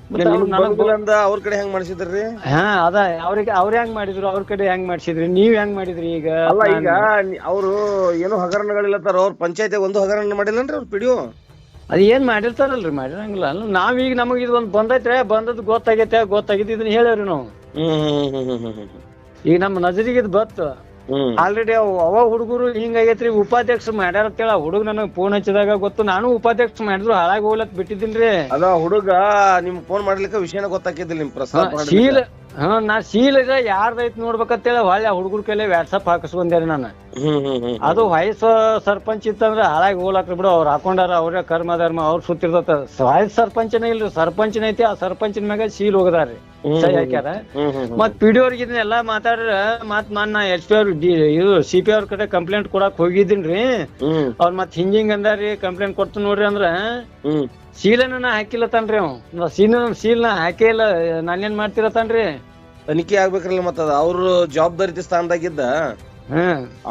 ಅಂದ ಅವ್ರ ಕಡೆ ಹೆಂಗ್ ಮಾಡಿಸಿದ್ರಿ? ಹಾ ಅದ ಅವ್ರ ಹೆಂಗ್ ಮಾಡಿದ್ರು, ಅವ್ರ ಕಡೆ ಹೆಂಗ್ ಮಾಡ್ಸಿದ್ರಿ, ನೀವ್ ಹೆಂಗ್ ಮಾಡಿದ್ರಿ? ಈಗ ಅಲ್ಲ ಈಗ ಅವ್ರು ಏನು ಹಗರಣಗಳಿಲ್ಲತ್ತಾರ, ಅವ್ರ ಪಂಚಾಯತಿ ಒಂದು ಹಗರಣ ಮಾಡಿಲ್ಲನ್ರಿ ಅವ್ರ ಪಿಡಿಒ? ಅದ್ ಏನ್ ಮಾಡಿರ್ತಾರಲ್ರಿ, ಮಾಡಿರಂಗಿಲ್ಲ. ಅಲ್ಲ ನಾವೀಗ ನಮಗ್ ಇದು ಒಂದ್ ಬಂದೈತ್ರಿ, ಬಂದದ್ ಗೊತ್ತಾಗಿದ್ದು ಇದನ್ನ ಹೇಳೇವ್ರಿ ನಾವು. ಈಗ ನಮ್ಮ ನಜರಿಗೆ ಇದು ಬತ್ತು ಆಲ್ರೆಡಿ. ಅವ ಹುಡುಗರು ಹಿಂಗಾಗೈತ್ರಿ, ಉಪಾಧ್ಯಕ್ಷ ಮಾಡ್ಯಾರ ಅಂತೇಳ ಹುಡುಗ ನನಗ್ ಫೋನ್ ಹಚ್ಚಿದಾಗ ಗೊತ್ತು. ನಾನು ಉಪಾಧ್ಯಕ್ಷ ಮಾಡಿದ್ರು ಹಾಳಾಗಿ ಹೋಗ್ಲತ್ ಬಿಟ್ಟಿದ್ದೀನ್ರಿ. ಅದ ಹುಡುಗ ನಿಮ್ ಫೋನ್ ಮಾಡ್ಲಿಕ್ಕೆ ವಿಷಯನ ಗೊತ್ತಾಕಿದ್ದಿಲ್ಲ, ನಿಮ್ ಪ್ರಸ್ತಾಪ ಶೀಲ. ನಾ ಶೀಲ ಯಾರ್ದೈತ್ ನೋಡ್ಬೇಕಂತೇಳಿ ಹೊಳ್ಳಿ ಹುಡುಗರ ಕೈಲಿ ವಾಟ್ಸಪ್ ಹಾಕಿಸ್ಕೊಂಡೇರಿ ನಾನು. ಅದು ವಯಸ್ಸು ಸರ್ಪಂಚ್ ಇತ್ತಂದ್ರ ಹಾಳಾಗಿ ಹೋಗ್ಲಾಕ್ರಿ ಬಿಡು, ಅವ್ರು ಹಾಕೊಂಡಾರ, ಅವ್ರೇ ಕರ್ಮ ಧರ್ಮ ಅವ್ರ ಸುತ್ತಿರ್ತದ. ವಯಸ್ಸು ಸರ್ಪಂಚನೇ ಇಲ್ರಿ, ಸರ್ಪಂಚನ ಐತಿ, ಆ ಸರ್ಪಂಚಿನ ಮ್ಯಾಗ ಶೀಲ್ ಹೋಗದಾರ್ರಿ, ಸಹಿ ಹಾಕ್ಯಾರ. ಮತ್ ಪಿಡಿಯೋರ್ಗ ಇದನ್ನೆಲ್ಲಾ ಮಾತಾಡ್ರ ಮತ್ ನಾ SP ಅವ್ರ ಇದು CP ಅವ್ರ ಕಡೆ ಕಂಪ್ಲೇಂಟ್ ಕೊಡಾಕ್ ಹೋಗಿದ್ದೀನ್ರಿ. ಅವ್ರ ಮತ್ ಹಿಂಗಿಂಗ್ ಅಂದಾರಿ, ಕಂಪ್ಲೇಂಟ್ ಕೊಡ್ತು ನೋಡ್ರಿ ಅಂದ್ರ ಶೀಲನ ಹಾಕಿಲ್ಲತನ್ರಿ ಅವ್. ಶೀಲ್ನ ಹಾಕೇ ಇಲ್ಲ, ನಾನೇನ್ ಮಾಡ್ತಿರತನ್ರಿ? ತನಿಖೆ ಆಗ್ಬೇಕ್ರಲ್ಲ ಮತ್ತ ಅವ್ರ ಜವಾಬ್ದಾರಿ ಸ್ಥಾನದಾಗಿದ್ದ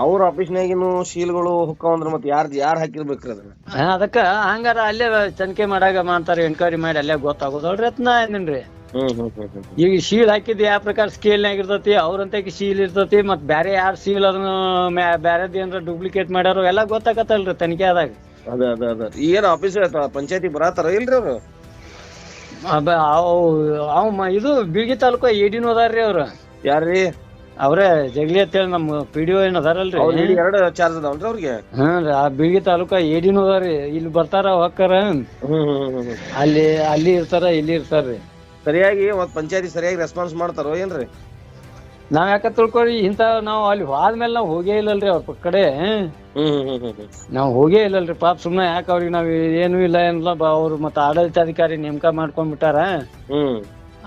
ಅವ್ರ ಆಫೀಸ್ನಾಗಿನು ಶೀಲ್ಗಳು ಹುಕ್ಕವಂದ್ರ ಮತ್ ಯಾರ್ ಹಾಕಿರ್ಬೇಕ್ರಿ ಅದನ್ನ? ಅದಕ್ಕ ಹಂಗಾರ ಅಲ್ಲೇ ತನಿಖೆ ಮಾಡ್ತಾರ, ಎನ್ಕ್ವೈರಿ ಮಾಡಿ ಅಲ್ಲೇ ಗೊತ್ತಾಗೋದಲ್ರಿ ಅತ್ ನಾ ಏನ್ರಿ. ಈಗ ಶೀಲ್ ಹಾಕಿದ್ ಯಾವ ಪ್ರಕಾರ ಸ್ಕೇಲ್ನಾಗ ಇರ್ತತಿ, ಅವ್ರಂತ ಶೀಲ್ ಇರ್ತತಿ, ಮತ್ ಬ್ಯಾರೆ ಯಾರ್ ಶೀಲ್ ಅದನ್ನ ಬ್ಯಾರೆದ್ ಏನ್ರ ಡೂಪ್ಲಿಕೇಟ್ ಮಾಡ್ಯಾರ ಎಲ್ಲಾ ಗೊತ್ತಾಗತ್ತಲ್ರಿ ತನಿಖೆ ಆದಾಗ. ಏನ್ ಆಫೀಸ್ ಪಂಚಾಯತಿ ಬರತಾರ ಇಲ್ರಿ ಅವ್ರು? ಇದು ಬೀಳ್ಗಿ ತಾಲೂಕು ADನೂ ಅದಾರ್ರಿ ಅವ್ರ. ಯಾರ್ರಿ? ಅವ್ರೇ ಜಗ್ಲಿ ಅಂತೇಳಿ ನಮ್ಮ PDO ಏನ್ ಅದಾರಲ್ರಿ, 2 ಚಾರ್ಜ್ ಅದಾವನ್ರಿ ಅವ್ರಿಗೆ? ಹ್ಞೂ ಆ ಬೀಳ್ಗಿ ತಾಲೂಕ ADನೂ ಅದಾರಿ. ಇಲ್ಲಿ ಬರ್ತಾರ ಹೊಕ್ಕಾರ, ಅಲ್ಲಿ ಇರ್ತಾರ, ಇಲ್ಲಿ ಇರ್ತಾರ್ರಿ. ಸರಿಯಾಗಿ ಮತ್ ಪಂಚಾಯತಿ ಸರಿಯಾಗಿ ರೆಸ್ಪಾನ್ಸ್ ಮಾಡ್ತಾರೋ ಏನ್ರಿ? ನಾವ್ ಯಾಕ ತಿಳ್ಕೊರಿ, ಇಂತ ನಾವ್ ಅಲ್ಲಿ ಹೋದ್ಮೇಲೆ ನಾವ್ ಹೋಗೇ ಇಲ್ಲಲ್ರಿ ಅವ್ರ ಕಡೆ. ನಾವ್ ಹೋಗೇ ಇಲ್ಲಲ್ರಿ ಪಾಪ. ಸುಮ್ನೆ ಯಾಕ ಅವ್ರಿಗೆ ನಾವ್ ಏನು ಇಲ್ಲ ಏನಿಲ್ಲ, ಅವ್ರು ಮತ್ತ ಆಡಳಿತಾಧಿಕಾರಿ ನೇಮಕ ಮಾಡ್ಕೊಂಡ್ಬಿಟ್ಟಾರ.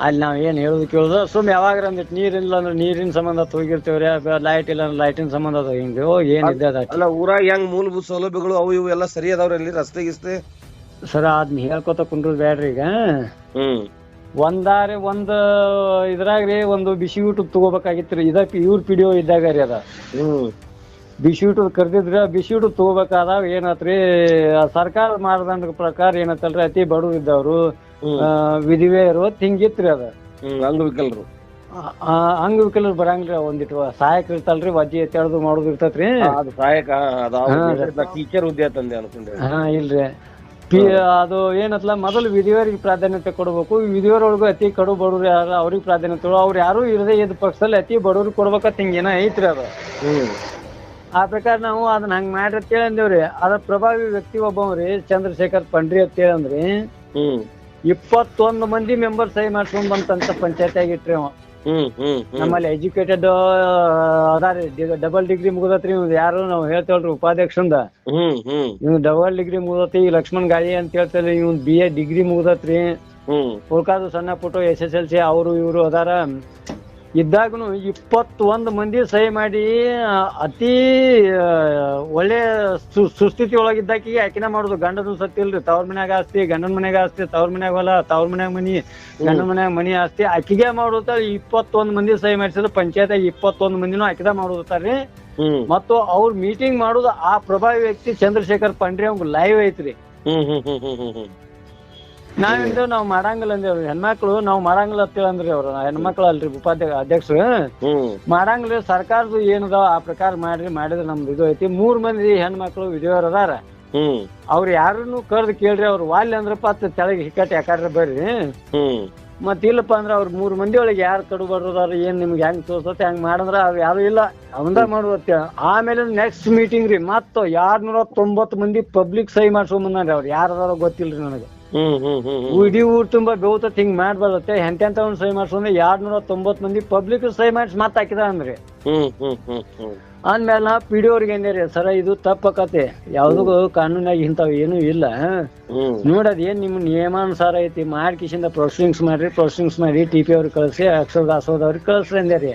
ಅಲ್ಲಿ ನಾವ್ ಏನ್ ಹೇಳುದು ಕೇಳುದು, ಸುಮ್ ಯಾವಾಗ ಅಂದಿಟ್ ನೀರಿಲ್ಲ ಅಂದ್ರೆ ನೀರಿನ ಸಂಬಂಧ ಹೋಗಿರ್ತೇವ್ರಿ, ಲೈಟ್ ಇಲ್ಲ ಅಂದ್ರೆ ಲೈಟಿನ ಸಂಬಂಧ ಅದ. ಹಿಂಗ ಏನಿದೆ ಅಲ್ಲ ಊರಾಗ ಹೆಂಗ್ ಮೂಲಭೂತ ಸೌಲಭ್ಯಗಳು ಅವು ಇವು ಎಲ್ಲ ಸರಿ ಅದಾವ್ರಿ? ರಸ್ತೆ ಗಿಸ್ತೆ ಸರ ಅದ್ನ ಹೇಳ್ಕೊತ ಕುಂಡ್ರದ್ ಬ್ಯಾಡ್ರಿ. ಈಗ ಒಂದ್ ಇದ್ರಾಗ್ರಿ ಒಂದು ಬಿಸಿ ಊಟ ತಗೋಬೇಕಾಗಿತ್ರಿ. ಇವ್ರ PDO ಇದ್ದಾಗ ರೀ ಅದ ಬಿಸಿ ಊಟದ ಕರ್ದಿದ್ರ. ಬಿಸಿ ಊಟ ತಗೋಬೇಕಾದಾಗ ಏನಾತ್ರಿ, ಸರ್ಕಾರ ಮಾನದಂಡ ಪ್ರಕಾರ ಏನತ್ತಲ್ರಿ, ಅತಿ ಬಡವ್ರು ಇದ್ದವ್ರು, ವಿಧಿವೆಯರು ಹಿಂಗಿತ್ರಿ. ಅದ ಅಂಗವಿಕಲರು ಬರಂಗ್ರಿ, ಒಂದಿಟ್ಟು ಸಹಾಯಕ ಇರ್ತಲ್ರಿ, ವಜ್ಜಿ ಎತ್ತಾಡೋದು ಮಾಡೋದು ಇರ್ತೈತ್ರಿ. ಸಹಾಯಕ ಟೀಚರ್ ಹುದ್ದೆ ತಂದೆ ಅನ್ಕೊಂಡೆ. ಇಲ್ರಿ ಅದು ಏನತ್ಲ, ಮೊದಲು ವಿಧಿವರಿಗೆ ಪ್ರಾಧಾನ್ಯತೆ ಕೊಡ್ಬೇಕು. ವಿಧಿವರೊಳಗು ಅತಿ ಕಡು ಬಡವ್ರು ಯಾರು ಅವ್ರಿಗೆ ಪ್ರಾಧಾನ್ಯತೆ, ಅವ್ರು ಯಾರು ಇರದೇ ಇದ್ದ ಪಕ್ಷದಲ್ಲಿ ಅತಿ ಬಡವ್ರಿಗೆ ಕೊಡ್ಬೇಕಂತ ಹಿಂಗೇನ ಐತ್ರಿ ಅದು. ಆ ಪ್ರಕಾರ ನಾವು ಅದನ್ನ ಹಂಗ್ ಮಾಡ್ರಿ ಅಂತೇಳಿ ಅಂದೇವ್ರಿ. ಅದ್ರ ಪ್ರಭಾವಿ ವ್ಯಕ್ತಿ ಒಬ್ಬವ್ರಿ ಚಂದ್ರಶೇಖರ್ ಪಂಡ್ರಿ ಅಂತೇಳಿ ಅಂದ್ರಿ. 21 ಮಂದಿ ಮೆಂಬರ್ ಸಹಿ ಮಾಡ್ಸ್ಕೊಂಡ್ ಬಂತಂತ ಪಂಚಾಯತ್ ಆಗಿಟ್ರಿ ಅವ. ನಮ್ಮಲ್ಲಿ ಎಜುಕೇಟೆಡ್ ಅದಾರಿ, ಡಬಲ್ ಡಿಗ್ರಿ ಮುಗದತ್ರಿ. ಯಾರು ನಾವ್ ಹೇಳ್ತೇವಲ್ರಿ ಉಪಾಧ್ಯಕ್ಷಂದ, ಇವ್ ಡಬಲ್ ಡಿಗ್ರಿ ಮುಗದತಿ. ಲಕ್ಷ್ಮಣ್ ಗಾಳಿ ಅಂತ ಹೇಳ್ತೇವೆ, ಇವ್ BA ಡಿಗ್ರಿ ಮುಗದತ್ರಿ. ಉಳ್ಕಾದು ಸಣ್ಣ ಪುಟ್ಟು SSLC ಅವ್ರು ಇವ್ರು ಅದಾರ. ಇದ್ದಾಗನು 21 ಮಂದಿ ಸಹಿ ಮಾಡಿ ಅತಿ ಒಳ್ಳೆ ಸುಸ್ಥಿತಿ ಒಳಗಿದ್ದಾಕಿಗೆ ಆಕಿನ ಮಾಡುದು. ಗಂಡನ ಸತ್ತಿಲ್ರಿ, ತವ್ರ ಮನ್ಯಾಗ ಆಸ್ತಿ, ಗಂಡನ ಮನ್ಯಾಗ ಆಸ್ತಿ, ತವ್ರ ಮನ್ಯಾಗ ಹೊಲ, ತವ್ರ ಮನ್ಯಾಗ ಮನಿ, ಗಂಡನ ಮನ್ಯಾಗ ಮನಿ ಆಸ್ತಿ ಆಕಿಗೆ ಮಾಡುತ್ತ 21 ಮಂದಿ ಸಹಿ ಮಾಡಿಸಿದ್ರು. ಪಂಚಾಯತ್ 21 ಮಂದಿನೂ ಆಕಿದ ಮಾಡುತ್ತಾರ್ರಿ. ಮತ್ತು ಅವ್ರ ಮೀಟಿಂಗ್ ಮಾಡುದು ಆ ಪ್ರಭಾವಿ ವ್ಯಕ್ತಿ ಚಂದ್ರಶೇಖರ್ ಪಂಡ್ರಿ ಅವ್ಗ ಲೈವ್ ಐತ್ರಿ. ನಾವೇನ್ರಿ ನಾವ್ ಮಾಡಂಗಿಲ್ಲ ಅಂದೇವ್ರಿ. ಹೆಣ್ಮಕ್ಳು ನಾವ್ ಮಾಡಂಗಿಲ್ಲ ಅಂತೇಳಿ ಅಂದ್ರಿ ಅವ್ರ. ಹೆಣ್ಮಕ್ಳು ಅಲ್ರಿ ಅಧ್ಯಕ್ಷರು, ಮಾಡಂಗಿಲ್ಲ. ಸರ್ಕಾರದ ಏನದ ಆ ಪ್ರಕಾರ ಮಾಡಿದ್ರೆ ನಮ್ದು ಇದು ಐತಿ. 3 ಮಂದಿ ಹೆಣ್ಮಕ್ಳು ವಿಧಿವರ್ ಅದಾರ. ಅವ್ರು ಯಾರನ್ನು ಕರ್ದು ಕೇಳ್ರಿ, ಅವ್ರು ವಾಲ್ಯ ಅಂದ್ರಪ್ಪ ತೆಳಗ್ ಹಿಕ್ಕಟ್ಟಿ ಯಾಕಾಡ್ರಿ ಬರ್ರಿ. ಮತ್ ಇಲ್ಲಪ್ಪ ಅಂದ್ರ ಅವ್ರ 3 ಮಂದಿ ಒಳಗೆ ಯಾರು ಕಡು ಬಡ್ರದಾರ, ಏನ್ ನಿಮ್ಗೆ ಹೆಂಗ್ ತೋರ್ಸತ್ತೆ ಹೆಂಗ್ ಮಾಡಂದ್ರ ಅವ್ರು ಯಾರು ಇಲ್ಲ ಅವಂದ ಮಾಡುವತ್ತ. ಆಮೇಲೆ ನೆಕ್ಸ್ಟ್ ಮೀಟಿಂಗ್ ರೀ ಮತ್ತ 290 ಮಂದಿ ಪಬ್ಲಿಕ್ ಸಹಿ ಮಾಡ್ಸ್ಕೊಂಡ್ ಬಂದ್ರಿ. ಅವ್ರು ಯಾರದಾರ ಗೊತ್ತಿಲ್ರಿ ನನಗೆ. ಇಡೀ ಊರ್ ತುಂಬಾ ಬೇವತ್ತ ಹಿಂಗ್ ಮಾಡ್ಬಾರತ್ತೆ. ಎಂತೆಂತ ಒಂದ್ ಸಹಿ ಮಾಡ್ಸ್ಕೊಂಡ್ರೆ 290 ಮಂದಿ ಪಬ್ಲಿಕ್ ಸಹಿ ಮಾಡಿಸಿ ಮತ್ ಹಾಕಿದ ಅಂದ್ರಿ. ಅಂದ್ಮೇಲೆ ನಾ PDO ಅವ್ರಿಗೆ ಏನ್ರಿ, ಸರ ಇದು ತಪ್ಪಕತೆ, ಯಾವ್ದು ಕಾನೂನಾಗ ಇಂಥವ್ ಏನು ಇಲ್ಲ ನೋಡದ್ ಏನ್ ನಿಮ್ ನಿಯಮಾನುಸಾರ ಐತಿ ಮಾಡ್ಕಿಸಿಂದ ಪ್ರೊಸೀಡಿಂಗ್ಸ್ ಮಾಡಿ TP ಅವ್ರಿಗೆ ಕಳ್ಸಿ, ಅಕ್ಷರ ದಾಸೋದವ್ರಿಗೆ ಕಳ್ಸ್ರಿ ಅಂದೇರಿ.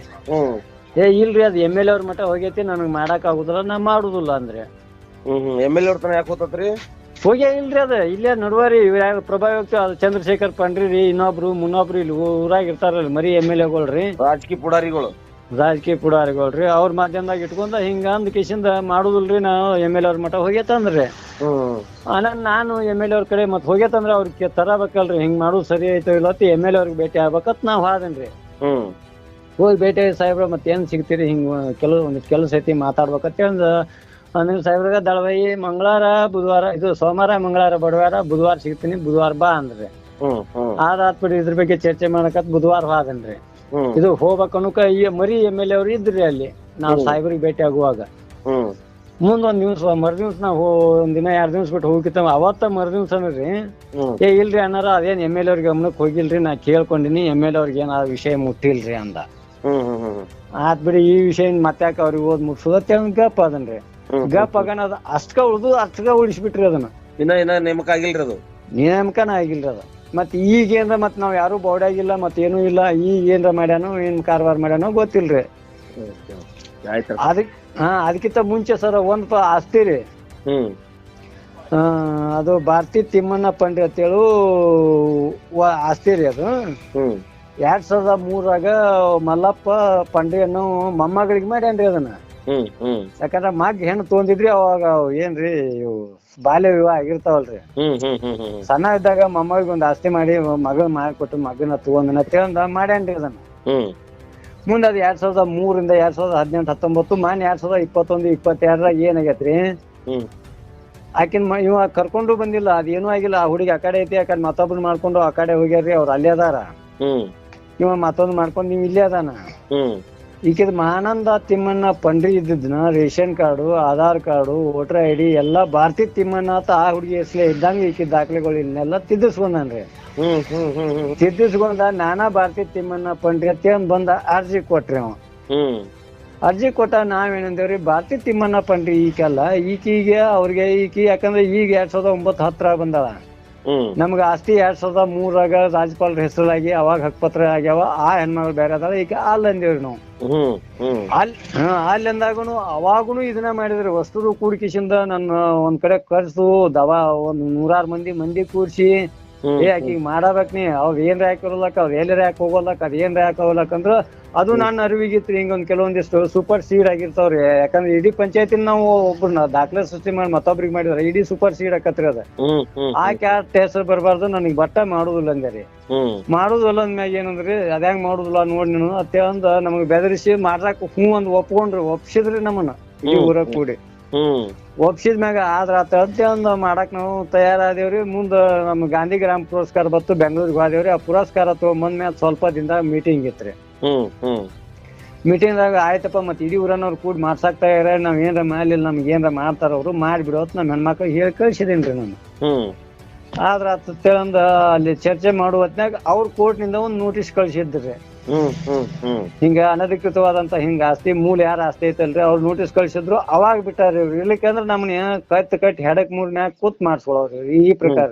ಇಲ್ರಿ ಅದ್ MLA ಅವ್ರ ಮಟ್ಟ ಹೋಗೈತಿ, ನನಗ್ ಮಾಡಕ್ ಆಗುದಿಲ್ಲ, ನಾ ಮಾಡುದಿಲ್ಲ ಅಂದ್ರೆ. MLA ಅವ್ರ ತನ ಯಾಕೆ ಹೋತತ್ರಿ? ಹೋಗ್ಯಾ ಇಲ್ರಿ ಅದ ಇಲ್ಲೇ ನಡುವರಿ ಪ್ರಭಾವಿ ವ್ಯಕ್ತಿ ಚಂದ್ರಶೇಖರ್ ಪಂಡ್ರಿ ರೀ. ಇನ್ನೊಬ್ರು ಮುನ್ನೊಬ್ರು ಇಲ್ಲಿ ಊರಾಗ ಇರ್ತಾರಲ್ರಿ ಮರಿ MLAಗಳ್ರಿ, ರಾಜಕೀಯ ಪುಡಾರಿಗಳ್ರಿ. ಅವ್ರ ಮಾಧ್ಯಮದಾಗ ಇಟ್ಕೊಂಡ ಹಿಂಗ ಅಂದ್ ಕಿಸಿಂದ ಮಾಡುದಿಲ್ರಿ, ನಾವು MLA ಅವ್ರ ಮಠ ಹೋಗ್ಯತಂದ್ರಿ. ನಾನು MLA ಅವ್ರ ಕಡೆ ಮತ್ ಹೋಗ್ಯತಂದ್ರ ಅವ್ರಿಗೆ ತರಬೇಕಲ್ರಿ ಹಿಂಗ್ ಮಾಡೋದು ಸರಿ ಐತೋ ಇಲ್ಲ MLA ಅವ್ರಿಗೆ ಭೇಟಿ ಆಗ್ಬೇಕತ್ ನಾವ್ ಹಾದನ್ರಿ. ಹೋಗಿ ಭೇಟಿ ಆಗಿ ಸಾಹೇಬ್ರ ಮತ್ ಏನ್ ಸಿಗ್ತೀರಿ ಹಿಂಗ್ ಒಂದಿಷ್ಟು ಕೆಲಸ ಐತಿ ಮಾತಾಡ್ಬೇಕಂತ ಅಂದ್ರ ಸಾಹೇಬ್ರಾಗ ದಳವಾಯಿ ಮಂಗಳವಾರ ಬುಧವಾರ ಇದು ಸೋಮವಾರ ಮಂಗಳವಾರ ಬಡವಾರ ಬುಧವಾರ ಸಿಗ್ತೀನಿ ಬುಧವಾರ ಬಾ ಅಂದ್ರಿ. ಅದಾತ್ಬಿಡಿ ಇದ್ರ ಬಗ್ಗೆ ಚರ್ಚೆ ಮಾಡಕತ್ ಬುಧವಾರ ಹಾದನ್ರಿ. ಇದು ಹೋಗ್ಬೇಕನ್ನಕ ಈ ಮರಿ MLA ಅವ್ರು ಇದ್ರಿ ಅಲ್ಲಿ ನಾವ್ ಸಾಹೇಬ್ರಿಗೆ ಭೇಟಿ ಆಗುವಾಗ. ಮುಂದೊಂದ್ ದಿವ್ಸ ಮರ್ದಿವ್ಸ ನಾವ್ ಒಂದ್ ದಿನ 2 ದಿವ್ಸ ಬಿಟ್ಟು ಹೋಗಿತ್ತ ಅವತ್ತ ಮರ್ದಿವ್ಸ ಅಂದ್ರಿ ಇಲ್ರಿ ಅನ್ನಾರ ಅದೇನ್ MLA ಅವ್ರಿಗೆ ಗಮನಕ್ ಹೋಗಿಲ್ರಿ ನಾ ಕೇಳ್ಕೊಂಡಿನಿ MLA ಅವ್ರಿಗೆ ಏನ್ ಆ ವಿಷಯ ಮುಟ್ಟಿಲ್ರಿ ಅಂದ. ಆತ್ ಬಿಡಿ ಈ ವಿಷಯ ಮತ್ತ್ಯಾಕ ಅವ್ರಿಗೆ ಓದ್ ಮುಟ್ಸೋದ ಗಪ್ ಅದನ್ರಿ. ಗಪ್ ಆಗನ ಅದ ಅಷ್ಟಕ ಉಳಿಸ್ಬಿಟ್ರಿ ಅದನ್ನ. ಇನ್ನ ನೇಮಕ ಆಗಿಲ್ರಿ ಅದು, ನೇಮಕನ ಆಗಿಲ್ರಿ ಅದ. ಮತ್ ಈಗೇನ್ರ ಮತ್ ನಾವ್ ಯಾರು ಬೌಡಾಗಿಲ್ಲ ಮತ್ ಏನೂ ಇಲ್ಲ. ಈಗ ಏನ್ರ ಮಾಡ್ಯಾನೋ ಏನ್ ಕಾರವಾರ ಮಾಡ್ಯಾನೋ ಗೊತ್ತಿಲ್ರಿ. ಅದಕ್ಕಿಂತ ಮುಂಚೆ ಸರ್ ಒಂದ್ ಆಸ್ತಿ ರೀ, ಅದು ಭಾರತಿ ತಿಮ್ಮಣ್ಣ ಪಂಡ್ರಿ ಅಂತೇಳು ಆಸ್ತಿ ರೀ. ಅದು 2003 ಮಲ್ಲಪ್ಪ ಪಂಡ್ರಿ ಅನ್ನೋ ಮೊಮ್ಮಗಳಿಗೆ ಮಾಡ್ಯಾನ್ರಿ ಅದನ್ನ. ಯಾಕಂದ್ರ ಮಗ್ ಹೆಣ್ಣು ತೊಗೊಂಡಿದ್ರಿ ಅವಾಗ ಏನ್ರಿ ಬಾಲ್ಯ ವಿವಾಹ ಆಗಿರ್ತಾವಲ್ರಿ. ಸಣ್ಣ ಇದ್ದಾಗ ಮೊಮ್ಮಗಳಿಗೆ ಒಂದ್ ಆಸ್ತಿ ಮಾಡಿ ಮಗಳ ಮಾಡಿಕೊಟ್ಟು ಮಗನ ತಗೊಂಡನ ಅಂತೇಳ ಮಾಡ್ಯಾನ್ರಿ ಅದನ್ನ. ಮುಂದ ಅದ್ 2003 2018 19 ಮಾನ್ಯ 2021 22 ಏನಾಗೈತ್ರಿ ಆಕಿನ್ ಇವ ಕರ್ಕೊಂಡು ಬಂದಿಲ್ಲ. ಅದೇನು ಆಗಿಲ್ಲ. ಆ ಹುಡುಗಿ ಆ ಕಡೆ ಐತಿ, ಆ ಕಡೆ ಮತ್ತೊಬ್ಬನ ಮಾಡ್ಕೊಂಡು ಆ ಕಡೆ ಹೋಗ್ಯಾರ್ರಿ. ಅವ್ರ ಅಲ್ಲೇ ಅದಾರ. ಇವ ಮತ್ತೊಂದ್ ಮಾಡ್ಕೊಂಡ್ ನೀವ್ ಇಲ್ಲೇ ಅದಾನ. ಈಕಿದ್ ಮಹಾನಂದ ತಿಮ್ಮಣ್ಣ ಪಂಡ್ರಿ ಇದ್ದಿದ್ನ ration card Aadhaar card voter ID ಎಲ್ಲಾ ಭಾರತಿ ತಿಮ್ಮಣ್ಣ ಅಂತ ಆ ಹುಡುಗಿ ಹೆಸರೇ ಇದ್ದಂಗ ಈಕಿದ್ ದಾಖಲೆಗಳು ಇನ್ನೆಲ್ಲಾ ತಿದ್ದಿಸ್ಕೊಂಡನ್ರಿ. ತಿದ್ದಿಸ್ಕೊಂಡ ನಾನಾ ಭಾರತಿ ತಿಮ್ಮಣ್ಣ ಪಂಡ್ರಿ ಅಂತ ಬಂದ ಅರ್ಜಿ ಕೊಟ್ರಿ ಅವ. ಅರ್ಜಿ ಕೊಟ್ಟ ನಾವೇನಂದೇವ್ರಿ ಭಾರತಿ ತಿಮ್ಮಣ್ಣ ಪಂಡ್ರಿ ಈಕಲ್ಲ ಈಕಿಗೆ ಅವ್ರಿಗೆ ಯಾಕಂದ್ರೆ ಈಗ 2009 10 ಬಂದಾಳ. ನಮ್ಗ ಆಸ್ತಿ 2003 ರಾಜ್ಯಪಾಲರ ಹೆಸರಾಗಿ ಅವಾಗ ಹಕ್ಪತ್ರ ಆಗ್ಯಾವ. ಆ ಹೆಣ್ಮಗಳು ಬೇರೆ ಅದಾಳ ಈಗ ಅಲ್ಲ ಅಂದೇವ್ರಿ ನಾವು. ಅಲ್ಲಿ ಅಂದಾಗನು ಅವಾಗನು ಇದನ್ನ ಮಾಡಿದ್ರಿ. ವಸ್ತುರು ಕೂಡಿಕಿಸಿಂದ ನನ್ನ ಒಂದ್ ಕಡೆ ಕರ್ಸು ದವಾ ಒಂದ್ 100 ಮಂದಿ ಕೂರ್ಸಿ ಆಕಿಗ್ ಮಾಡಬೇಕ್ ನೀ ಅವ್ರ ಏನ್ರ ಹಾಕಿರಲಕ್ ಅವ್ರ ಎಲ್ಲರ ಯಾಕೆ ಹೋಗೋಲಕ್ ಅದ್ ಏನ್ರ ಯಾಕೆ ಹೋಗ್ಲಕ್ ಅಂದ್ರ ಅದು ನನ್ನ ಅರಿವಿಗಿತ್ರಿ. ಹಿಂಗೊಂದ್ ಕೆಲವೊಂದಿಷ್ಟು ಸೂಪರ್ ಸೀಡ್ ಆಗಿರ್ತಾವ್ರಿ. ಯಾಕಂದ್ರೆ ಇಡೀ ಪಂಚಾಯತಿನ ನಾವು ಒಬ್ಬರನ್ನ ದಾಖಲೆ ಸೃಷ್ಟಿ ಮಾಡಿ ಮತ್ತೊಬ್ರಿಗೆ ಮಾಡಿದ್ರ ಇಡೀ ಸೂಪರ್ ಸೀಡ್ ಆಕತ್ರಿ ಅದ. ಆ ಕ್ಯಾಸ್ಟ್ ಹೆಸರು ಬರ್ಬಾರ್ದು ನನಗ್ ಬಟ್ಟ ಮಾಡುದಿಲ್ಲ ಅಂದ್ರಿ. ಮಾಡುದಿಲ್ಲ ಅಂದ್ಮ್ಯಾಗ ಏನಂದ್ರಿ ಅದ್ಯಾಂಗ ಮಾಡುದಿಲ್ಲ ನೋಡ್ ನೀನು ಅತ್ತೆ ಅಂದ ನಮಗ್ ಬೆದರಿಸಿ ಮಾಡ್ರಾಕ್ ಅಂದ್ ಒಪ್ಕೊಂಡ್ರಿ. ಒಪ್ಸಿದ್ರಿ ನಮ್ಮನ್ನ ಈ ಊರ ಕೂಡಿ ಒಪ್ಸಿದ ಮ್ಯಾಗ ಆದ್ರ ಅಂದ ಮಾಡಾಕ್ ನಾವು ತಯಾರಾದೇವ್ರಿ. ಮುಂದ ನಮ್ ಗಾಂಧಿ ಗ್ರಾಮ ಪುರಸ್ಕಾರ ಬತ್ತು ಬೆಂಗಳೂರಿಗೆ ಹೋದೇವ್ರಿ. ಆ ಪುರಸ್ಕಾರ ತಗೊಂಬಂದ್ ಮ್ಯಾಲ ಸ್ವಲ್ಪ ದಿನದಾಗ ಮೀಟಿಂಗ್ ಇತ್ರಿ. ಮೀಟಿಂಗ್ ದಾಗ ಆಯ್ತಪ್ಪ ಮತ್ ಇಡೀ ಊರನ್ನವ್ರು ಕೂಡಿ ಮಾಡ್ಸಾಕ್ ತಯಾರ ನಾವ್ ಏನ್ರ ಮಾಡ್ಲಿಲ್ಲ ನಮ್ಗೆ ಏನ್ರ ಮಾಡ್ತಾರ ಅವ್ರು ಮಾಡ್ಬಿಡೋತ್ ನಮ್ ಹೆಣ್ಮಕ್ಳಿಗೆ ಹೇಳಿ ಕಳ್ಸಿದೇನ್ರಿ ನಾನು. ಆದ್ರ ಅಂದ ಅಲ್ಲಿ ಚರ್ಚೆ ಮಾಡುವ ಹೊತ್ನ್ಯಾಗ ಅವ್ರ ಕೋರ್ಟ್ ನಿಂದ ಒಂದ್ ನೋಟಿಸ್ ಕಳ್ಸಿದ್ರಿ. ಹಿಂಗ ಅನಧಿಕೃತವಾದಂತ ಹಿಂಗ ಆಸ್ತಿ ಮೂಲ ಯಾರ ಆಸ್ತಿ ಐತಲ್ರಿ ಅವ್ರ ನೋಟಿಸ್ ಕಳ್ಸಿದ್ರು. ಅವಾಗ ಬಿಟ್ಟಾರಿ ಇವ್ರು. ಇರ್ಲಿಕ್ಕಂದ್ರ ನಮ್ನ ಕಟ್ಟಿ ಹೆಡಕ್ ಮೂರ್ ಮ್ಯಾಗ ಕೂತ್ ಮಾಡ್ಸ್ಕೊಳವ್ರಿ ಈ ಪ್ರಕಾರ.